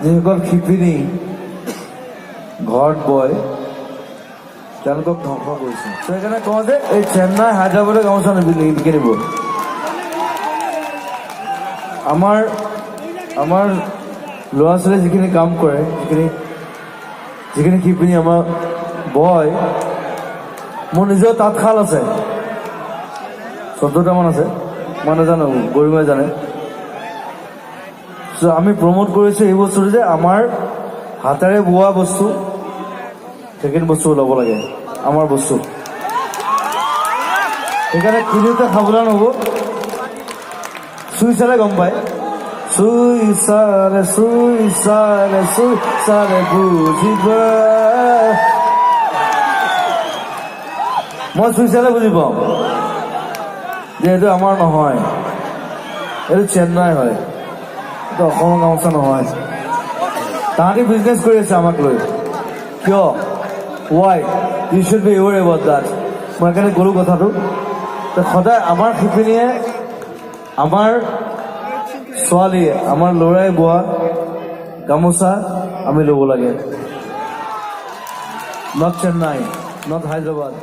যিসকল শিপিনী ঘৰত বয় তেওঁলোকক ধ্বংস কৰিছে। সেইকাৰণে কওঁ যে এই চেন্নাই হায়দৰাবাদৰ গামোচা নিকিনিব। আমাৰ ল'ৰা ছোৱালীয়ে যিখিনি কাম কৰে, যিখিনি শিপিনী আমাৰ বয়, মোৰ নিজৰ তাঁতশাল আছে, 14টামান আছে, মই নাজানো, গৰিমাই জানে। আমি প্ৰমোট কৰিছো এই বস্তুটো যে আমাৰ হাতেৰে বোৱা বস্তু, সেইখিনি বস্তু ওলাব লাগে, আমাৰ বস্তু। সেইকাৰণে কিনোতে সাৱধান হ'ব। চুই চালে গম পায়, চুই চালে বুজিবা। মই চুই চালে বুজি পাওঁ যে এইটো আমাৰ নহয়, এইটো চেন্নাই হয়, এইটো অসমৰ গামোচা নহয়। তাহাঁতি বিজনেছ কৰি আছে আমাক লৈ, কিয়? Why? You should be aware about that. মই সেইকাৰণে ক'লো কথাটো, সদায় আমাৰ শিপিনীয়ে, আমাৰ ছোৱালীয়ে, আমাৰ ল'ৰাই বোৱা গামোচা আমি ল'ব লাগে। Not Chennai, not Hyderabad.